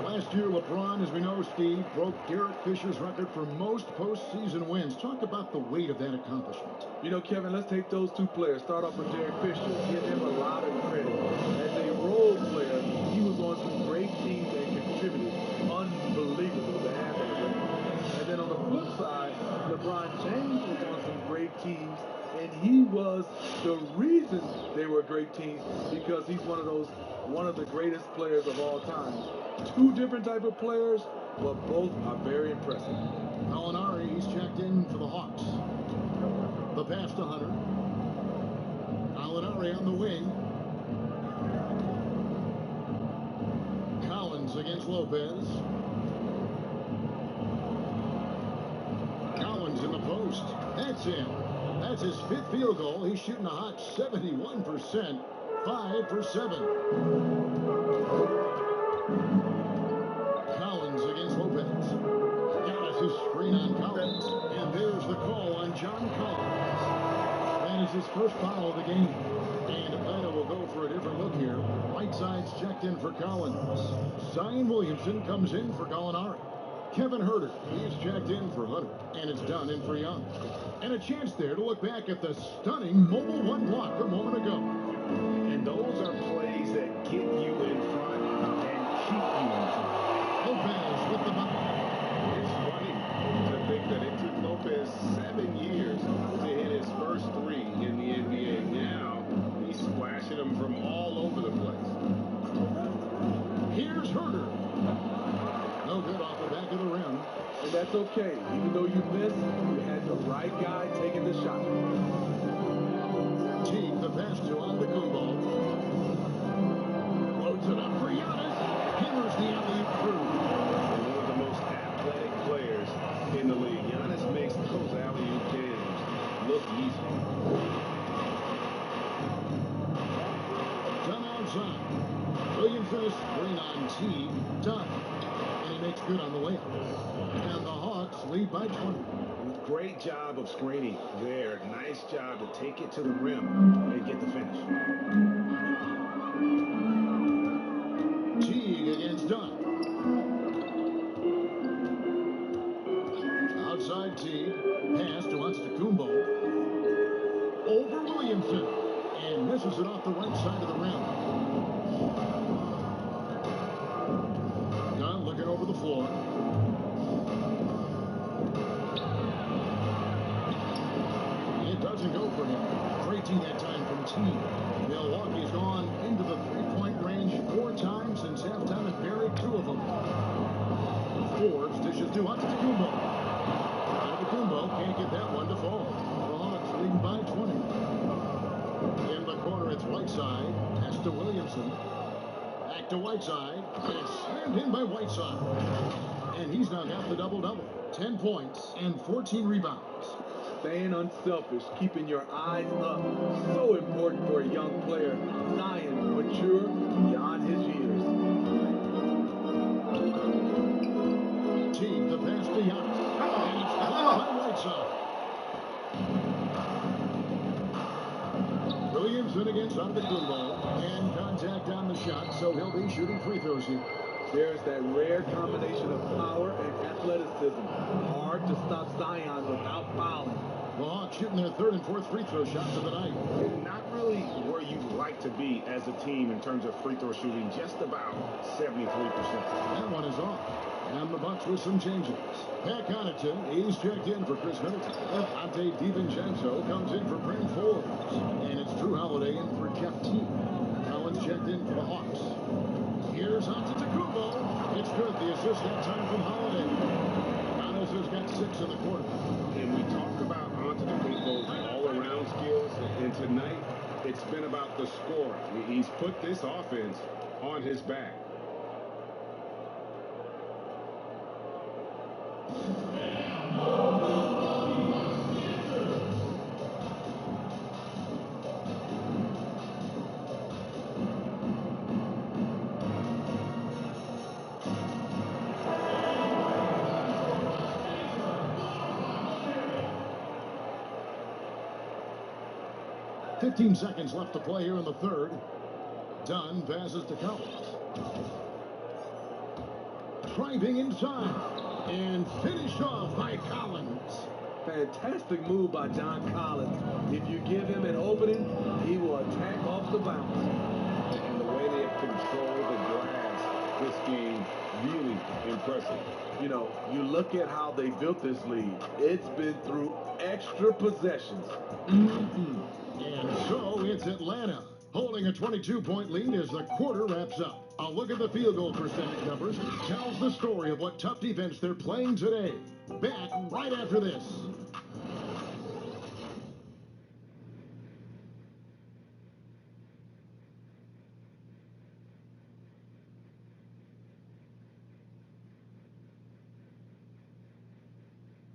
[SPEAKER 1] Last year, LeBron, as we know, Steve, broke Derek Fisher's record for most postseason wins. Talk about the weight of that accomplishment.
[SPEAKER 10] You know, Kevin, let's take those two players. Start off with Derek Fisher. Give him a lot of credit. As a role player, he was on some great teams and contributed. Unbelievable to have that record. And then on the flip side, LeBron James was on some great teams, and he was the reason they were great teams because he's one of the greatest players of all time. Two different type of players, but both are very impressive.
[SPEAKER 1] Gallinari, he's checked in for the Hawks. The pass to Hunter. Gallinari on the wing. Collins against Lopez. Collins in the post. That's in. That's his 5th field goal. He's shooting a hot 71%. 5 for 7. Collins against Lopez. Giannis' screen on Collins. And there's the call on John Collins. That is his first foul of the game. And Atlanta will go for a different look here. Whiteside's checked in for Collins. Zion Williamson comes in for Gallinari. Kevin Herter, he's checked in for Hunter. And it's done in for Young. And a chance there to look back at the stunning Mobile One block a moment ago.
[SPEAKER 11] And those are plays that get you in front and keep you in front.
[SPEAKER 1] Lopez with the bucket.
[SPEAKER 11] It's funny to think that it took Lopez 7 years to hit his first 3 in the NBA. Now he's splashing them from all over the place.
[SPEAKER 1] Here's Herter. No good off the back of the rim.
[SPEAKER 10] And that's okay. Even though you missed, you had the right guy taking the shot.
[SPEAKER 1] Teague, the pass to Antetokounmpo. Loads it up for Giannis. Hammers the alley-oop through.
[SPEAKER 11] One of the most athletic players in the league. Giannis makes those alley-oop games look easy.
[SPEAKER 1] Done outside. Williamson is screen on Teague. Done. And he makes good on the layup. And the Hawks lead by 20.
[SPEAKER 11] Great job of screening there. Nice job to take it to the rim and get the finish.
[SPEAKER 1] Teague against Dunn. Outside Teague. Pass to Antetokounmpo. Over Williamson. And misses it off the right side of the rim. Dunn looking over the floor. It doesn't go for him. 18 that time from Teague. Milwaukee's gone into the three-point range 4 times since halftime and buried 2 of them. Forbes dishes to Antetokounmpo. Antetokounmpo can't get that one to fall. The Hawks leading by 20. In the corner, it's Whiteside. Pass to Williamson. Back to Whiteside. And it's slammed in by Whiteside. And he's now got the double-double. 10 points and 14 rebounds.
[SPEAKER 10] Staying unselfish, keeping your eyes up. So important for a young player. Zion, mature beyond his years.
[SPEAKER 1] Teague, the pass to Giannis. And it's blocked by Whiteside. Williamson against Antetokounmpo. And contact on the shot, so he'll be shooting free throws here.
[SPEAKER 10] There's that rare combination of power and athleticism. Hard to stop Zion without fouling.
[SPEAKER 1] The Hawks shooting their 3rd and 4th free throw shots of the night.
[SPEAKER 11] Not really where you'd like to be as a team in terms of free throw shooting, just about 73%.
[SPEAKER 1] That one is off. And the Bucks with some changes. Pat Connaughton, he's checked in for Chris Middleton. Ante DiVincenzo comes in for Bryn Forbes. And it's Drew Holiday in for Jeff Teague. Collins checked in for the Hawks. Here's Antetokounmpo. It's good. The assist that time from Holiday. Giannis has got 6 in the quarter.
[SPEAKER 11] And we talk about Antetokounmpo's all-around skills, and tonight it's been about the score. He's put this offense on his back.
[SPEAKER 1] "15 seconds left to play here in the third. Dunn passes to Collins. Driving inside. And finished off by Collins.
[SPEAKER 2] Fantastic move by John Collins. If you give him an opening, he will attack off the bounce.
[SPEAKER 11] And the way they have controlled the glass this game, really impressive.
[SPEAKER 10] You know, you look at how they built this lead. It's been through extra possessions.
[SPEAKER 1] And so it's Atlanta holding a 22-point lead as the quarter wraps up. A look at the field goal percentage numbers tells the story of what tough defense they're playing today. Back right after this.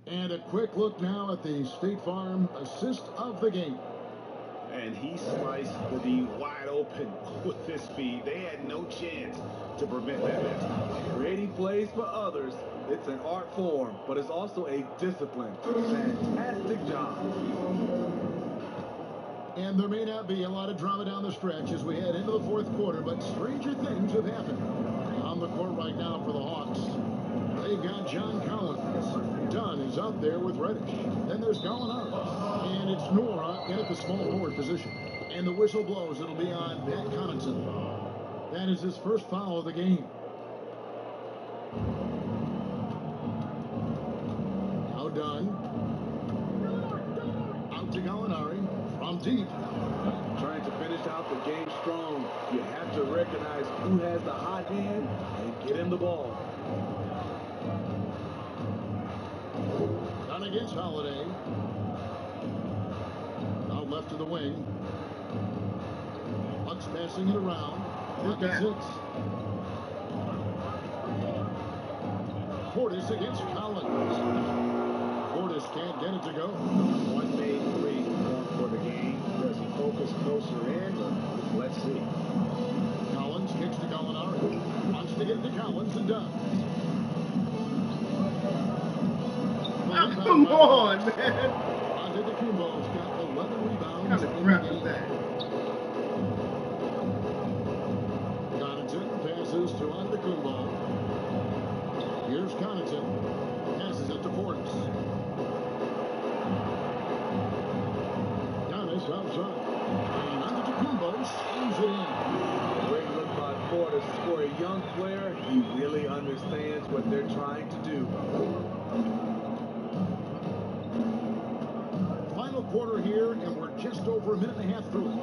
[SPEAKER 1] And a quick look now at the State Farm assist of the game.
[SPEAKER 11] And he sliced the D wide open with his speed. They had no chance to prevent that basket.
[SPEAKER 2] Creating plays for others, it's an art form, but it's also a discipline. Fantastic job.
[SPEAKER 1] And there may not be a lot of drama down the stretch as we head into the fourth quarter, but stranger things have happened. On the court right now for the Hawks, they've got John Collins. Dunn is out there with Reddish. Then there's Gallinari. And it's Nora in at the small forward position. And the whistle blows. It'll be on Pat Connaughton. That is his first foul of the game. Now Dunn. Out to Gallinari. From deep.
[SPEAKER 2] Trying to finish out the game strong, you have to recognize who has the hot hand and get him the ball.
[SPEAKER 1] Dunn against Holiday. Out left to the wing. Bucks passing it around. Look at 6. Portis against Collins. Portis can't get it to go.
[SPEAKER 11] One made 3 for the game. Does he focus closer in? Let's see.
[SPEAKER 1] Collins kicks to Gallinari. Wants to get it to Collins and does.
[SPEAKER 12] Oh, come on, man.
[SPEAKER 1] Antetokounmpo's got 11 rebounds
[SPEAKER 12] What kind of crap is that?
[SPEAKER 1] Connaughton passes to Antetokounmpo. Here's Connaughton. Passes it to Portis. Giannis outside. And Antetokounmpo slams it in.
[SPEAKER 2] Great look by Portis. For a young player, he really understands what they're trying to do.
[SPEAKER 1] Final quarter here, and we're just over a minute and a half through it.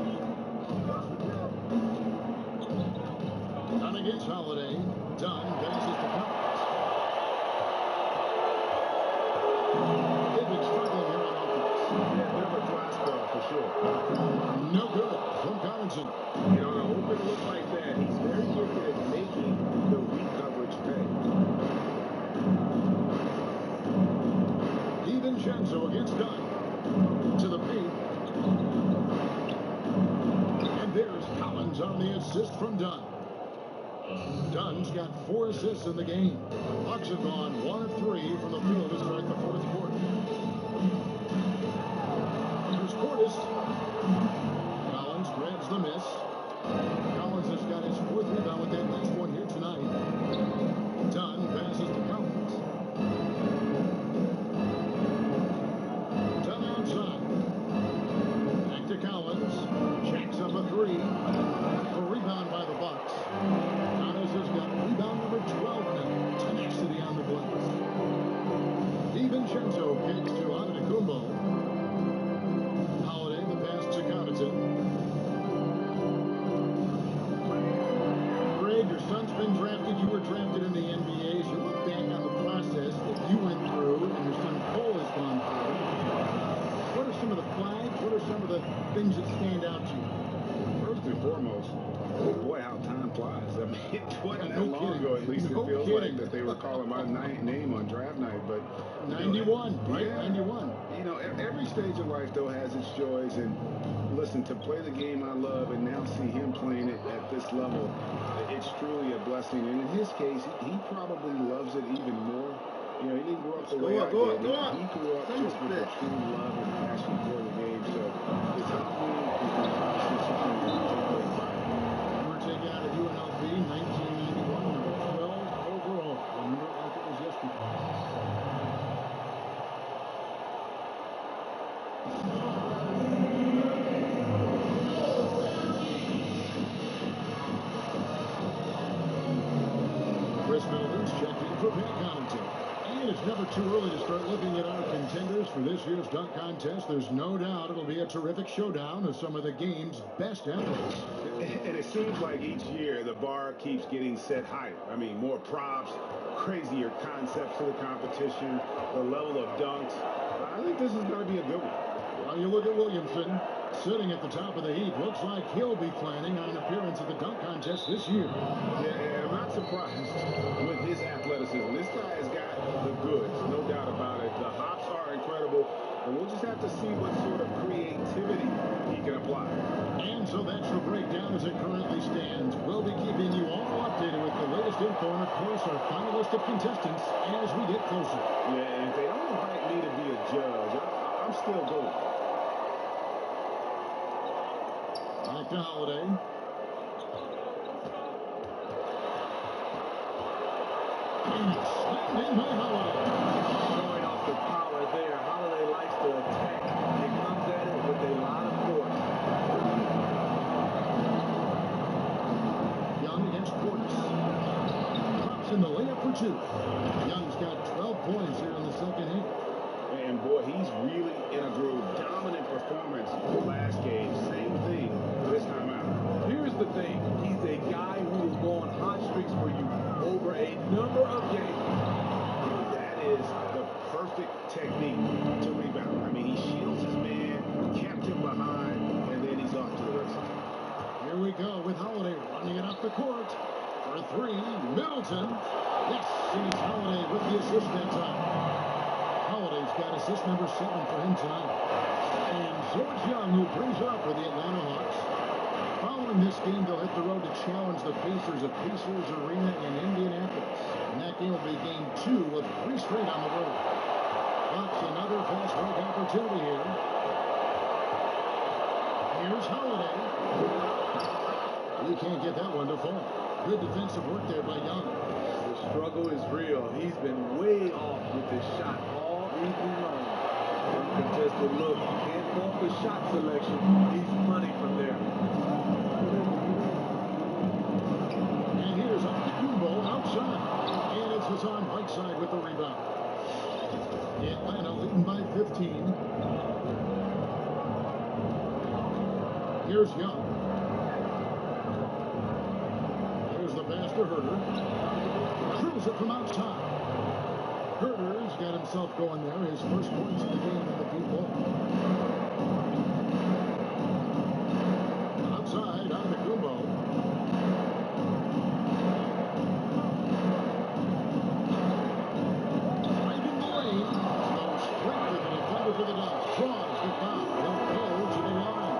[SPEAKER 1] Dunn against Holiday. Dunn passes to Collins. They've been struggling here on offense.
[SPEAKER 11] Yeah, they're a dry spell for sure.
[SPEAKER 1] No good from Connaughton.
[SPEAKER 11] You know, an open look like that, he's very gifted at making the weak coverage pay.
[SPEAKER 1] DiVincenzo against Dunn. To the paint. And there's Collins on the assist from Dunn. Dunn's got 4 assists in the game. Bucks have gone 1 of 3 from the field to start the fourth quarter. Here's Portis. Collins grabs the miss. Collins has got his 4th rebound with that last one here tonight. Dunn passes to Collins. Dunn outside. Back to Collins. Jacks up a 3. A rebound by the Bucks. Giannis has got rebound number 12 now. Tenacity on the glass. DiVincenzo kicks to Antetokounmpo. Holiday, the pass to Connaughton. Greg, your son's been drafted. You were drafted in the NBA. As you look back on the process that you went through and your son Cole has gone through, what are some of the flags? What are some of the things that stand out to you?
[SPEAKER 11] First and It wasn't
[SPEAKER 10] Yeah,
[SPEAKER 11] that
[SPEAKER 10] no
[SPEAKER 11] long
[SPEAKER 10] kidding.
[SPEAKER 11] ago, at least
[SPEAKER 10] No
[SPEAKER 11] it feels
[SPEAKER 10] kidding.
[SPEAKER 11] like, that they were calling my name on draft night. But
[SPEAKER 10] 91, right?
[SPEAKER 11] yeah,
[SPEAKER 10] 91.
[SPEAKER 11] You know, every stage of life though has its joys. And listen, to play the game I love and now see him playing it at this level, it's truly a blessing. And in his case, he probably loves it even more. You know, he didn't grow up the way I did. He grew up just with a true love and passion for the game. So it's humbling and obviously something to take great pride in.
[SPEAKER 10] We're taken out of UNLV, 1991, number 12 overall. Remember it like it was yesterday. Chris Miller's checking for Pat Connaughton. And it's never too early to start looking at our contenders for this year's dunk contest. There's no doubt it'll be a terrific showdown of some of the game's best athletes.
[SPEAKER 11] And it seems like each year the bar keeps getting set higher. I mean, more props, crazier concepts to the competition, the level of dunks. I think this is going to be a good one.
[SPEAKER 10] While you look at Williamson, sitting at the top of the heap, looks like he'll be planning on an appearance at the dunk contest this year.
[SPEAKER 11] Yeah, and I'm not surprised with his athleticism. This guy has got the goods, no doubt about it. The hops are incredible, and we'll just have to see what sort of creativity he can apply.
[SPEAKER 10] And so that's your breakdown as it currently stands. We'll be keeping you all updated with the latest info and, of course, our final list of contestants as we get closer.
[SPEAKER 11] Yeah, and if they don't invite me to be a judge, I'm still going.
[SPEAKER 10] Back to Holiday. Slammed in by Holiday.
[SPEAKER 2] Showing off the power there. Holiday likes to attack and comes at it with a lot of force.
[SPEAKER 10] Young against Portis. Drops in the layup for two. Young's got 12 points here in the second half.
[SPEAKER 11] And boy, he's really in a groove. Dominant performance last game. Same thing this time out.
[SPEAKER 2] Here's the thing. He's a guy who will go on hot streaks for you over a number of games.
[SPEAKER 11] That is the perfect technique to rebound. I mean, he shields his man, kept him behind, and then he's off to the races.
[SPEAKER 10] Here we go with Holiday running it up the court. For three, Middleton. Yes, and it's Holiday with the assist that time. Holiday's got assist number 7 for him tonight. And George Young, who brings it up for the Atlanta Hawks. Following this game, they'll hit the road to challenge the Pacers at Pacers Arena in Indianapolis. And that game will be game 2 of 3 straight on the road. Bucks another fast break opportunity here. Here's Holiday. You can't get that one to fall. Good defensive work there by Young.
[SPEAKER 2] The struggle is real. He's been way off with his shot all evening long. Uncontested look. Can't fault the shot selection. He's money from there.
[SPEAKER 10] And here's Antetokounmpo outside. And it's Hassan Whiteside with the rebound. Atlanta leading by 15. Here's Young. Here's the pass to Herter. Drills it from outside. Herter's got himself going there. His first points of the game in the deep ball. Outside, Antetokounmpo. Finding the lane. Goes straight to the defender for the Ducks. Draws the foul. He'll go to the line.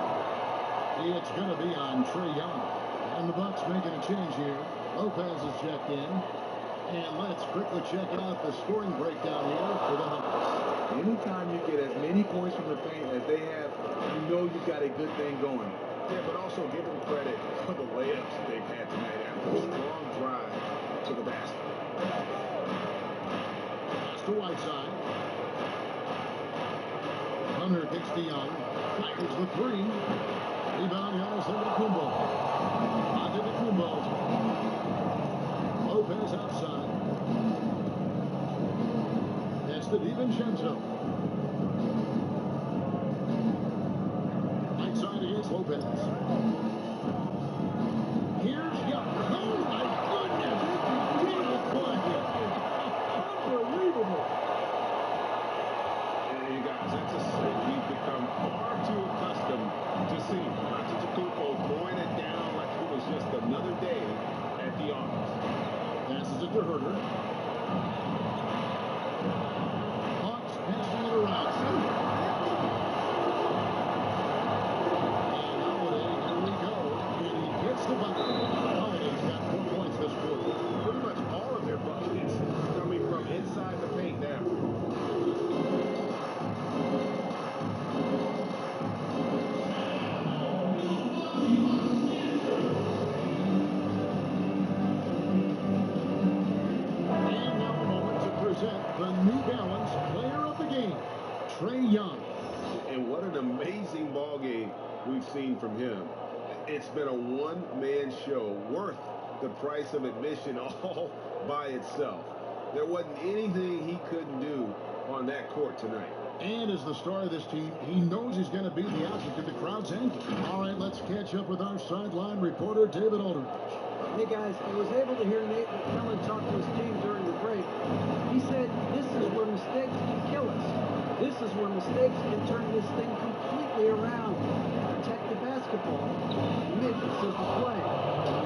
[SPEAKER 10] It's going to be on Trae Young. And the Bucks making a change here. Lopez is checked in. And let's quickly check out the scoring breakdown here for the Hawks.
[SPEAKER 2] Anytime you get as many points from the paint as they have, you know you've got a good thing going.
[SPEAKER 11] Yeah, but also give them credit for the layups they've had tonight after a strong drive to the basket.
[SPEAKER 10] Pass to Whiteside. Hunter kicks to Young. Fires the three. Rebound, Giannis Antetokounmpo. Antetokounmpo. Lopez outside. That's the DiVincenzo. Outside against Lopez. Here's Young. Oh my goodness! What a play! Unbelievable!
[SPEAKER 11] And you guys, that's a sight we've become far too accustomed to seeing. Antetokounmpo throwing it down like it was just another day at the office. amazing ball game we've seen from him. It's been a one-man show worth the price of admission all by itself. There wasn't anything he couldn't do on that court tonight.
[SPEAKER 1] And as the star of this team, he knows he's going to be the object of the crowd's anger. All right, let's catch up with our sideline reporter, David Aldridge.
[SPEAKER 2] Hey guys, I was able to hear Nate McMillan talk to his team during the break. He said, this is where mistakes can kill us. This is where mistakes can turn this thing completely around. Protect the basketball and make it simple play.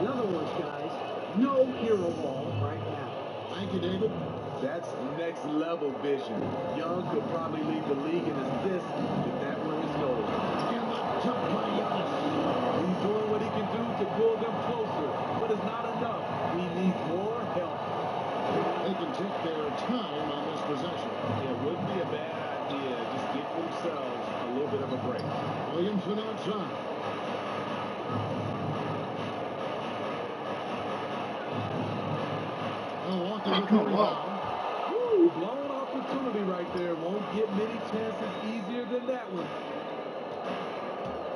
[SPEAKER 2] In other words, guys, no hero ball right now.
[SPEAKER 1] Thank you, David.
[SPEAKER 10] That's next level vision. Young could probably lead the league in assists if that were his goal.
[SPEAKER 1] And the jump by Giannis.
[SPEAKER 10] He's doing what he can do to pull them closer, but it's not enough. He needs more help.
[SPEAKER 1] They can take their time on this possession.
[SPEAKER 11] It wouldn't be a bad idea. Just give themselves a little bit of a break.
[SPEAKER 1] Williamson outside. Milwaukee with the rebound.
[SPEAKER 10] Woo, blown opportunity right there. Won't get many chances easier than that one.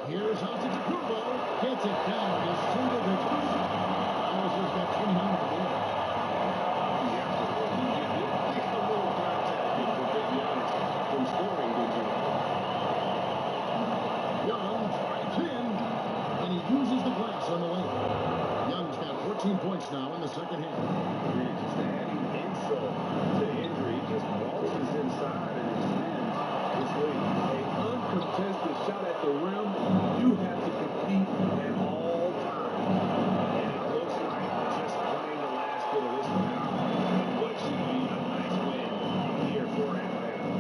[SPEAKER 1] Here's Antetokounmpo. Gets it down to single digits. Dallas has got 29 to go.
[SPEAKER 11] Takes a little contact to prevent Giannis from scoring, didn't you?
[SPEAKER 1] Young drives in, and he uses the glass on the lane. Young's got 14 points now in the second half.
[SPEAKER 11] Yeah, just adding insult to injury. He just waltzes inside and extends his lead.
[SPEAKER 10] An uncontested shot at the rim, you have to compete at all times.
[SPEAKER 11] And it looks like just playing the last bit of this one out. What should be a nice win here for Atlanta.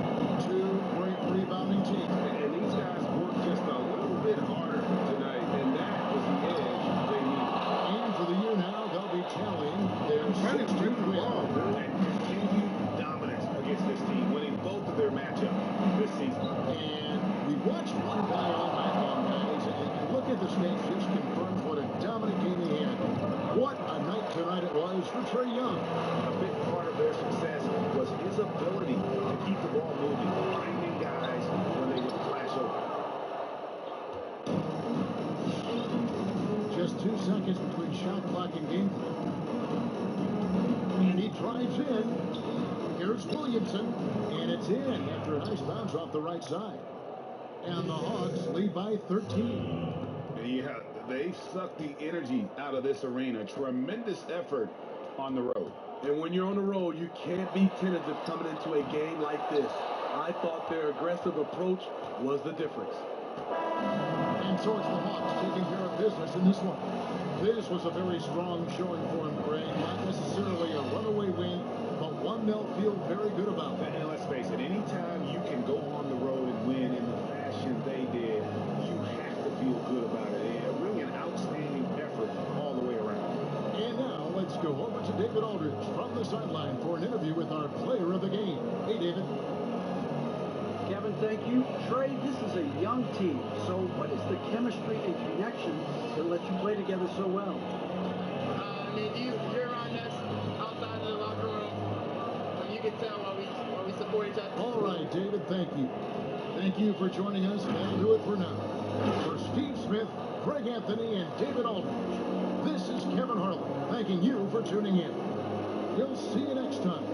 [SPEAKER 1] Two great rebounding teams.
[SPEAKER 11] And these guys work just a little bit harder tonight, and that was the edge they needed.
[SPEAKER 1] And for the year now, they'll be tallying their 16th win.
[SPEAKER 11] And continued dominance against this team, winning both of their matchups this season.
[SPEAKER 1] And we watched one guy all night long, guys, and look at the stats, just confirms what a dominant game he had. What a night tonight it was for Trae Young.
[SPEAKER 11] A big part of their success was his ability to keep the ball moving, finding guys when they would flash over.
[SPEAKER 1] Just 2 seconds between shot clock and game clock. And he drives in. Here's Williamson, and it's in after a nice bounce off the right side. And the Hawks lead by 13.
[SPEAKER 11] Yeah, they've sucked the energy out of this arena. Tremendous effort on the road.
[SPEAKER 10] And when you're on the road, you can't be tentative coming into a game like this. I thought their aggressive approach was the difference.
[SPEAKER 1] And so it's the Hawks taking care of business in this one. This was a very strong showing for him, Greg. Not necessarily a runaway win, but one they'll feel very good about.
[SPEAKER 11] And let's face it, anytime you can go on the road and win in the fashion they did, you have to feel good about it. Really an outstanding effort all the way around.
[SPEAKER 1] And now let's go over to David Aldridge from the sideline for an interview with our player of the game. Hey, David.
[SPEAKER 2] Kevin, thank you. Trey, this is a young team, so what is the chemistry and connection that lets you play together so well?
[SPEAKER 7] You're around us outside of the locker room. You can tell why we support each other.
[SPEAKER 1] All right, David, thank you. Thank you for joining us, and that'll do it for now. For Steve Smith, Greg Anthony, and David Aldridge, this is Kevin Harlan, thanking you for tuning in. We'll see you next time.